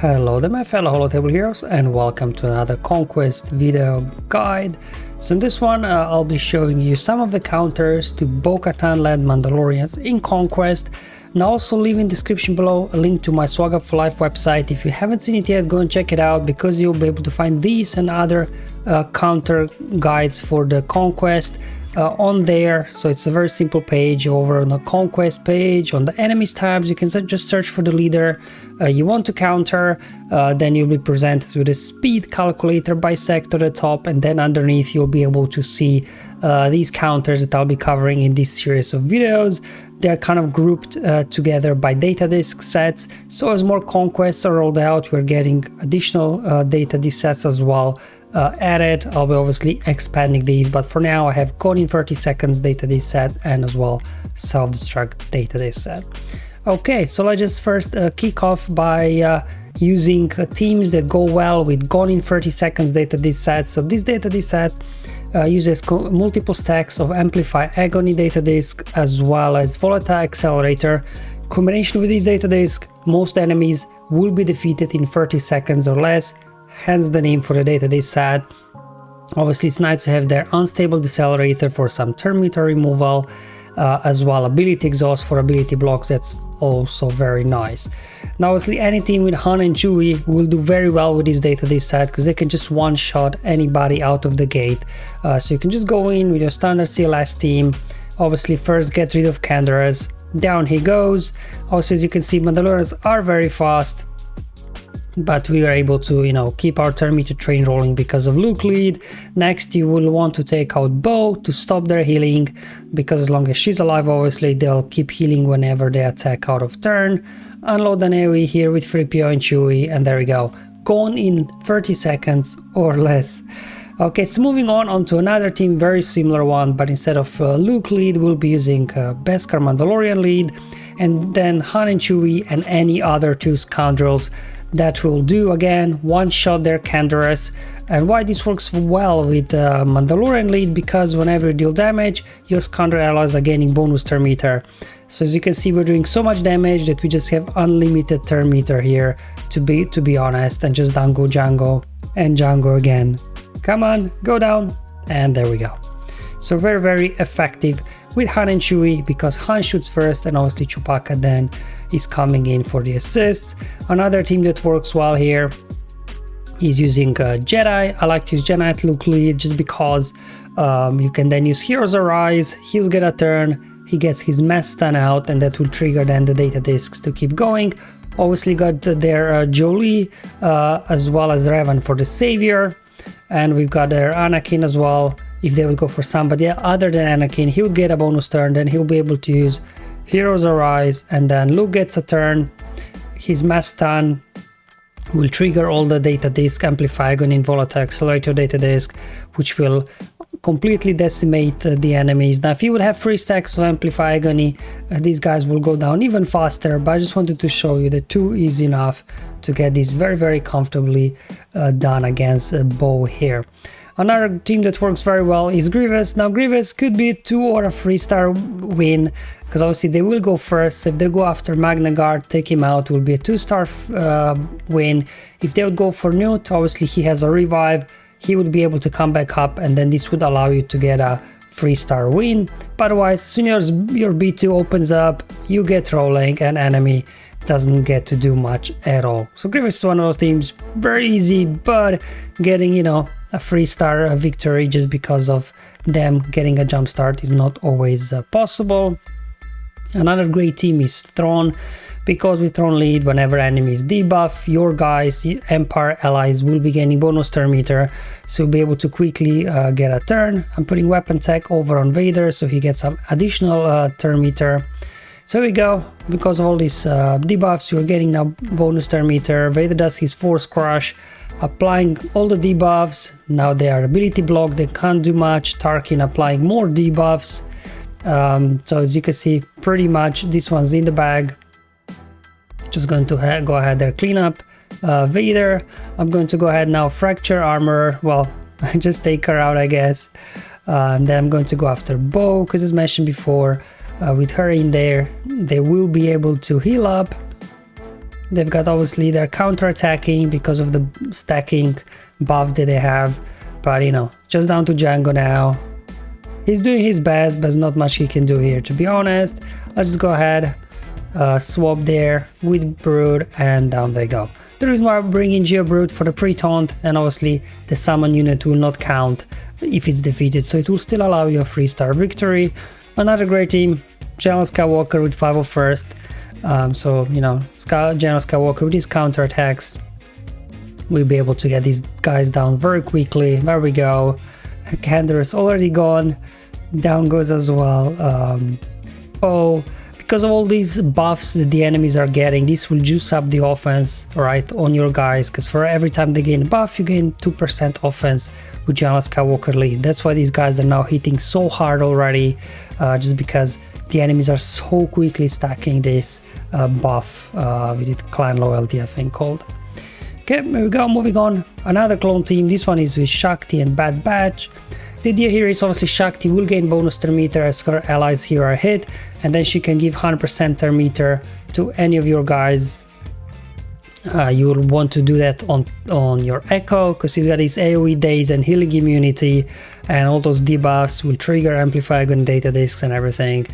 Hello there my fellow Holotable heroes and welcome to another Conquest video guide. So in this one I'll be showing you some of the counters to Bo-Katan led Mandalorians in Conquest. And I'll also leave in the description below a link to my SWGOH for Life website. If you haven't seen it yet, go and check it out because you'll be able to find these and other counter guides for the Conquest on there. So it's a very simple page. Over on the Conquest page, on the enemies tabs, you can just search for the leader you want to counter. Then you'll be presented with a speed calculator by sector at the top, and then underneath you'll be able to see these counters that I'll be covering in this series of videos. They're kind of grouped together by data disk sets, so as more conquests are rolled out, we're getting additional data disk sets as well added. I'll be obviously expanding these, but for now I have Gone in 30 seconds data disk set and as well Self-destruct data disk set. Okay, so let's just first kick off by using teams that go well with Gone in 30 seconds data disk set. So this data disk set uses multiple stacks of Amplify Agony data disk as well as Volatile Accelerator. Combination with these data disk, most enemies will be defeated in 30 seconds or less, hence the name for the data disk set. Obviously it's nice to have their Unstable Decelerator for some turn meter removal, as well ability exhaust for ability blocks. That's also very nice. Now obviously any team with Han and Chewie will do very well with this data disk set because they can just one-shot anybody out of the gate. So you can just go in with your standard CLS team. Obviously first get rid of Canderous, down he goes. Also as you can see, Mandalorians are very fast, but we are able to, keep our turn meter train rolling because of Luke lead. Next you will want to take out Bo to stop their healing, because as long as she's alive obviously they'll keep healing whenever they attack out of turn. Unload an AoE here with 3PO and Chewie, and there we go. Gone in 30 seconds or less. Okay, so moving on to another team, very similar one, but instead of Luke lead we'll be using Beskar Mandalorian lead, and then Han and Chewie and any other two scoundrels that will do again one shot their Canderous. And why this works well with Mandalorian lead, because whenever you deal damage your scoundrel allies are gaining bonus turn meter. So as you can see, we're doing so much damage that we just have unlimited turn meter here, to be honest, and just down go Django and Django again. Come on, go down, and there we go. So very effective with Han and Chewie, because Han shoots first and obviously Chewbacca then is coming in for the assist. Another team that works well here is using Jedi. I like to use Jedi at Luke lead just because you can then use Heroes Arise, he'll get a turn, he gets his mass stun out, and that will trigger then the data disks to keep going. Obviously got their Jolie as well as Revan for the Savior, and we've got their Anakin as well. If they would go for somebody other than Anakin, he would get a bonus turn, then he'll be able to use Heroes Arise, and then Luke gets a turn. His mass stun will trigger all the data disk, Amplify Agony and Volatile Accelerator data disk, which will completely decimate the enemies. Now if you would have 3 stacks of Amplify Agony, these guys will go down even faster, but I just wanted to show you that 2 is enough to get this very comfortably done against Bo here. Another team that works very well is Grievous. Now Grievous could be a 2 or a 3-star win, because obviously they will go first. So if they go after Magna Guard, take him out, will be a 2-star win. If they would go for Newt, obviously he has a revive, he would be able to come back up, and then this would allow you to get a 3-star win. But otherwise, as soon as your B2 opens up, you get rolling and enemy doesn't get to do much at all. So Grievous is one of those teams, very easy, but getting, a 3-star victory just because of them getting a jump start is not always possible. Another great team is Thrawn, because with Thrawn lead, whenever enemies debuff, your guys, Empire allies, will be gaining bonus turn meter, so you'll be able to quickly get a turn. I'm putting weapon tech over on Vader so he gets some additional turn meter. So here we go, because of all these debuffs, you're getting now bonus turn meter. Vader does his Force Crush, applying all the debuffs. Now they are ability block, they can't do much. Tarkin applying more debuffs. So as you can see, pretty much this one's in the bag. Just going to go ahead there, clean up Vader. I'm going to go ahead now, fracture armor. Well, just take her out, I guess. And then I'm going to go after Bo, because as mentioned before, with her in there, they will be able to heal up. They've got obviously they're counter-attacking because of the stacking buff that they have, but you know, just down to Django now. He's doing his best, but there's not much he can do here, to be honest. Let's just go ahead, swap there with Brood, and down they go. The reason why I bring in Geobrute for the pre-taunt, and obviously the summon unit will not count if it's defeated, so it will still allow you a 3-star victory. Another great team, General Skywalker with 501st. So, you know, General Skywalker with his counter attacks, we'll be able to get these guys down very quickly. There we go. Kander is already gone. Down goes as well. Oh, because of all these buffs that the enemies are getting, this will juice up the offense, right, on your guys, because for every time they gain a buff, you gain 2% offense with General Skywalker lead. That's why these guys are now hitting so hard already, just because the enemies are so quickly stacking this buff with it, clan loyalty, I think called. Okay, there we go, moving on. Another clone team, this one is with Shaak Ti and Bad Batch. The idea here is obviously Shaak Ti will gain bonus turn meter as her allies here are hit, and then she can give 100% turn meter to any of your guys. You will want to do that on your Echo, because he's got his AoE days and healing immunity, and all those debuffs will trigger amplify gun data discs and everything,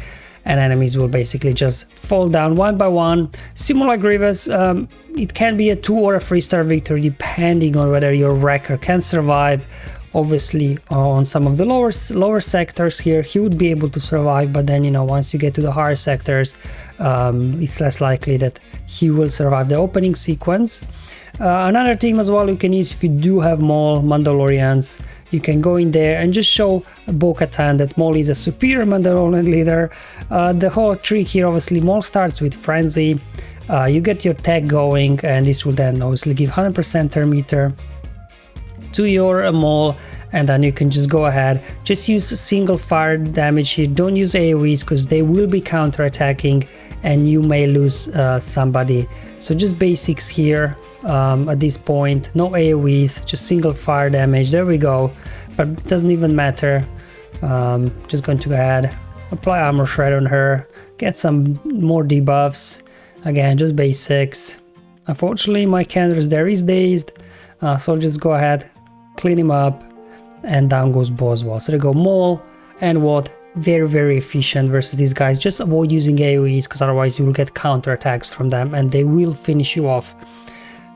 and enemies will basically just fall down one by one. Similar like Grievous, it can be a 2 or a 3-star victory depending on whether your Wrecker can survive. Obviously on some of the lower sectors here he would be able to survive, but then, you know, once you get to the higher sectors, it's less likely that he will survive the opening sequence. Another team as well you can use if you do have Maul, Mandalorians, you can go in there and just show Bo-Katan that Maul is a superior Mandalorian leader. The whole trick here, obviously Maul starts with Frenzy, you get your tech going, and this will then obviously give 100% turn meter to your Maul, and then you can just go ahead, just use single fire damage here, don't use AoEs because they will be counter attacking and you may lose somebody. So just basics here at this point, no AoEs, just single fire damage. There we go, but it doesn't even matter. Just going to go ahead, apply armor shred on her, get some more debuffs. Again, just basics. Unfortunately my Candace there is dazed, so I'll just go ahead, clean him up, and down goes Bo as well. So they go Maul and what, very efficient versus these guys. Just avoid using AoEs because otherwise you will get counter attacks from them and they will finish you off.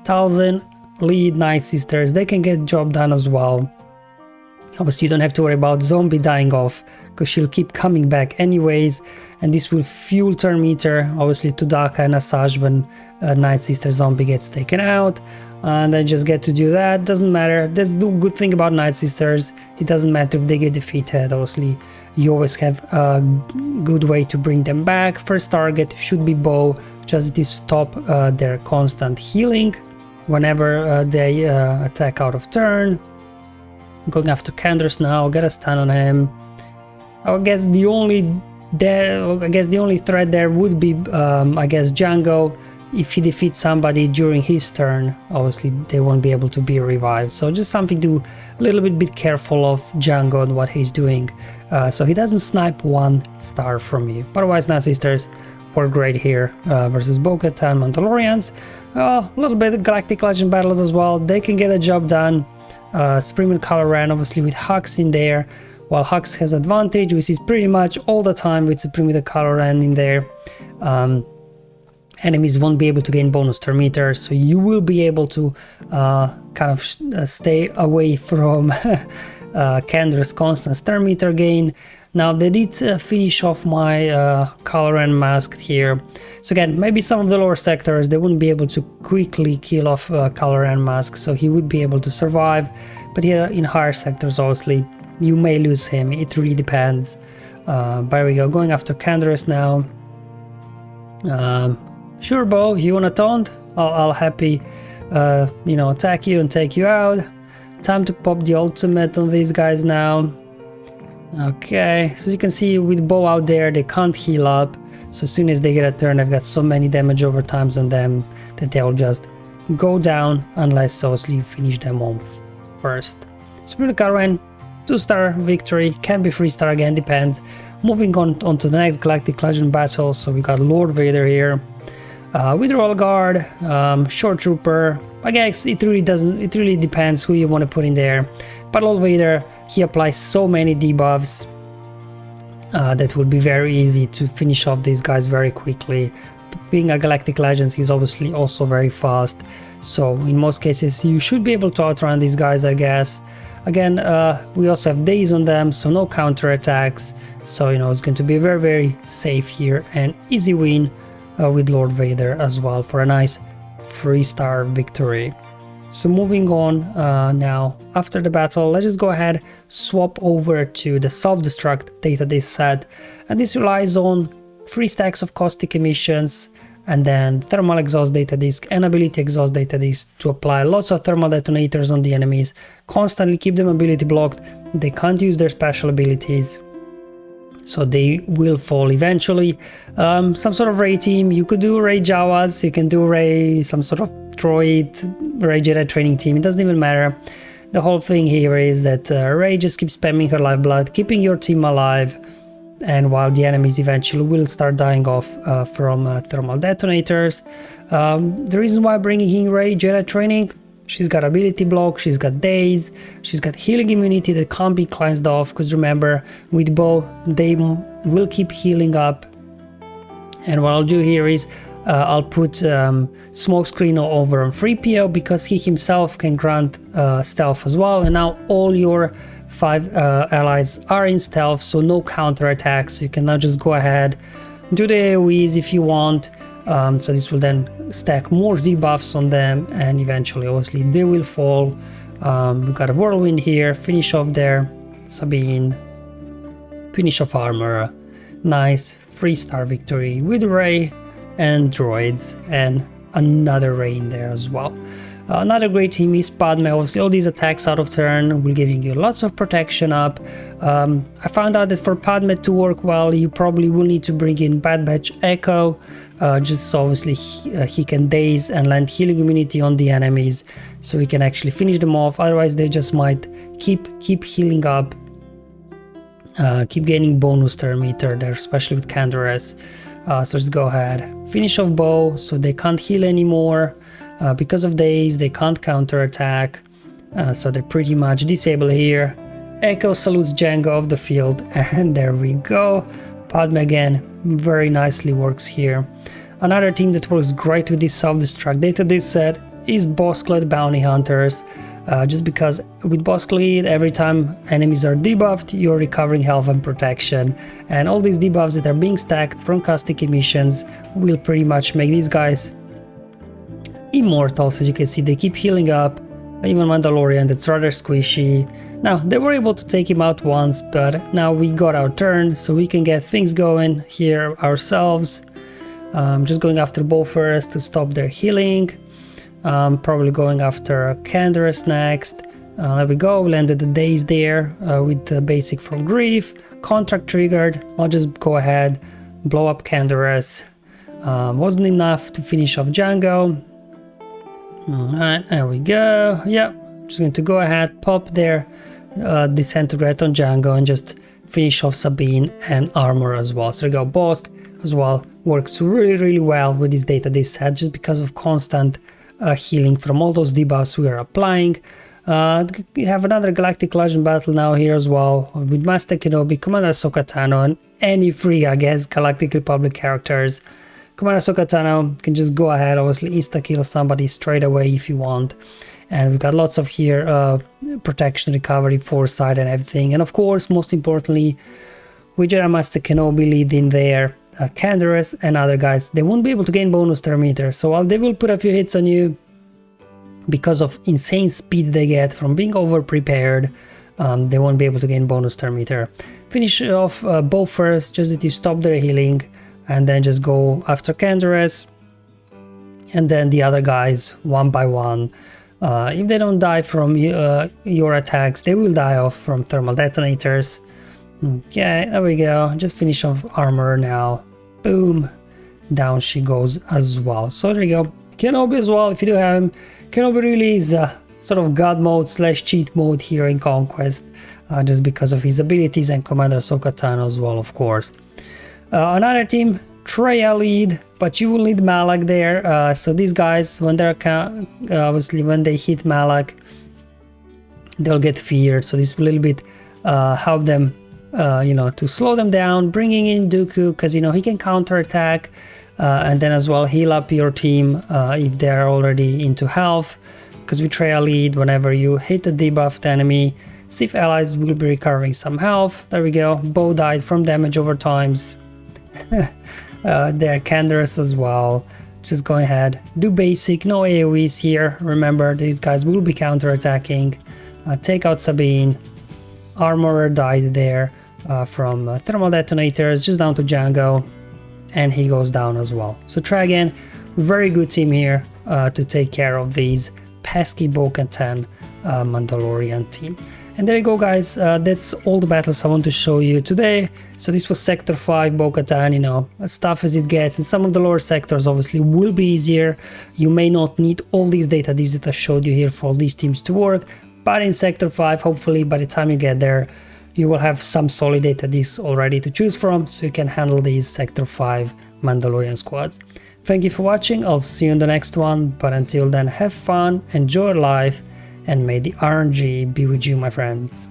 Talzin, lead, Night Sisters, they can get job done as well. Obviously you don't have to worry about Zombie dying off because she'll keep coming back anyways, and this will fuel turn meter obviously to Daka and Asajj when Night Sister Zombie gets taken out, and I just get to do that. Doesn't matter, that's the good thing about Night Sisters, it doesn't matter if they get defeated, obviously you always have a good way to bring them back. First target should be Bo, just to stop their constant healing whenever they attack out of turn. Going after Candace now, get a stun on him. I guess the only threat there would be I guess Django. If he defeats somebody during his turn, obviously they won't be able to be revived. So just something to a little bit careful of Django and what he's doing, so he doesn't snipe 1 star from you. Otherwise, Night Sisters were great here versus Bo-Katan, Mandalorians. A little bit of Galactic Legend battles as well. They can get a job done. Supreme and Kylo Ren obviously with Hux in there, while Hux has advantage, which is pretty much all the time with Supreme with the Kylo Ren in there. Enemies won't be able to gain bonus turn meter, so you will be able to kind of stay away from Kendra's constant turn meter gain. Now they did finish off my Kylo Ren masked here, so again maybe some of the lower sectors they wouldn't be able to quickly kill off Kylo Ren mask, so he would be able to survive, but here in higher sectors obviously you may lose him, it really depends. There we go, going after Candace now. Sure Bo, you wanna taunt? I'll happy you know, attack you and take you out. Time to pop the ultimate on these guys now. Okay, so as you can see with Bo out there they can't heal up, so as soon as they get a turn I've got so many damage over times on them that they'll just go down unless obviously you finish them off first. Supreme Kylo Ren, 2-star victory, can be 3-star again, depends. Moving on to the next Galactic Legend battle, so we got Lord Vader here. Withdrawal Guard, Short Trooper. I guess it really depends who you want to put in there. But Lord Vader, he applies so many debuffs that will be very easy to finish off these guys very quickly. Being a Galactic Legends, he's obviously also very fast, so in most cases you should be able to outrun these guys, I guess. Again, we also have days on them, so no counter attacks, so you know it's going to be very, very safe here, and easy win with Lord Vader as well for a nice 3-star victory. So moving on now, after the battle, let's just go ahead, swap over to the Self-destruct data disk set, and this relies on 3 stacks of caustic emissions, and then thermal exhaust data disk and ability exhaust data disk to apply lots of thermal detonators on the enemies, constantly keep them ability blocked, they can't use their special abilities, so they will fall eventually. Some sort of Ray team, you could do Ray Jawas, you can do Ray, some sort of droid, Ray Jedi training team, it doesn't even matter. The whole thing here is that Ray just keeps spamming her lifeblood, keeping your team alive, and while the enemies eventually will start dying off from thermal detonators. The reason why I'm bringing in Ray Jedi training, she's got ability block, she's got daze, she's got healing immunity that can't be cleansed off, because remember, with Bo, they will keep healing up. And what I'll do here is I'll put Smokescreen over on 3PO, because he himself can grant stealth as well, and now all your 5 allies are in stealth, so no counter attacks, so you can now just go ahead, do the AoEs if you want. So this will then stack more debuffs on them, and eventually obviously they will fall. We've got a Whirlwind here, finish off there, Sabine, finish off armor, nice 3-star victory with Ray and droids, and another Ray in there as well. Another great team is Padme. Obviously all these attacks out of turn will giving you lots of protection up. I found out that for Padme to work well, you probably will need to bring in Bad Batch Echo, just so obviously he can daze and land healing immunity on the enemies, so we can actually finish them off. Otherwise they just might keep healing up, keep gaining bonus turn meter there, especially with Canderous. So just go ahead, finish off Bo, so they can't heal anymore. Because of daze, they can't counter attack, so they're pretty much disabled here. Echo salutes Jango off the field, and there we go. Padme again very nicely works here. Another team that works great with this self-destruct data disk set is Bossk-led bounty hunters, just because with Bossk-led, every time enemies are debuffed, you're recovering health and protection, and all these debuffs that are being stacked from caustic emissions will pretty much make these guys immortals. As you can see, they keep healing up. Even Mandalorian, that's rather squishy. Now, they were able to take him out once, but now we got our turn, so we can get things going here ourselves. Just going after Bo first to stop their healing. Probably going after Canderous next. There we go, we landed the days there with the basic from Grief. Contract triggered. I'll just go ahead, blow up Canderous. Wasn't enough to finish off Jango. Alright, there we go. Yep, just going to go ahead, pop their disintegrate on Jango and just finish off Sabine and armor as well. So there we go, Bossk as well works really well with this data disk set, just because of constant healing from all those debuffs we are applying. We have another Galactic Legend battle now here as well, with Master Kenobi, Commander Ahsoka Tano, and any free, I guess, Galactic Republic characters. Commander Ahsoka Tano can just go ahead, obviously insta-kill somebody straight away if you want. And we've got lots of here protection, recovery, foresight and everything. And of course, most importantly, with Jedi Master Kenobi leading there, Canderous and other guys, they won't be able to gain bonus turn meter. So while they will put a few hits on you, because of insane speed they get from being over-prepared, they won't be able to gain bonus turn meter. Finish off Bo first, just that you stop their healing, and then just go after Canderous, and then the other guys one by one. If they don't die from your attacks, they will die off from thermal detonators. Okay, there we go, just finish off armor now. Boom, down she goes as well. So there you go, Kenobi as well, if you do have him. Kenobi really is a sort of god mode slash cheat mode here in Conquest, just because of his abilities, and Commander Ahsoka Tano as well, of course. Another team Traya lead, but you will need Malak there. So these guys, when they're obviously when they hit Malak, they'll get feared. So this will a little bit help them, you know, to slow them down. Bringing in Dooku, because you know he can counterattack, and then as well heal up your team if they're already into health. Because with Traya lead, whenever you hit a debuffed enemy, Sith allies will be recovering some health. There we go. Bo died from damage over times. They're Canderous as well. Just go ahead, do basic, no AoEs here. Remember, these guys will be counter-attacking. Take out Sabine. Armorer died there from thermal detonators, just down to Django, and he goes down as well. So try again, very good team here to take care of these pesky Bo-Katan Mandalorian team. And there you go, guys, that's all the battles I want to show you today. So this was Sector 5 Bo-Katan, you know, as tough as it gets. And some of the lower sectors obviously will be easier. You may not need all these data that I showed you here for all these teams to work, but in Sector 5, hopefully by the time you get there, you will have some solid data discs already to choose from, so you can handle these Sector 5 Mandalorian squads. Thank you for watching, I'll see you in the next one, but until then, have fun, enjoy life, and may the RNG be with you, my friends.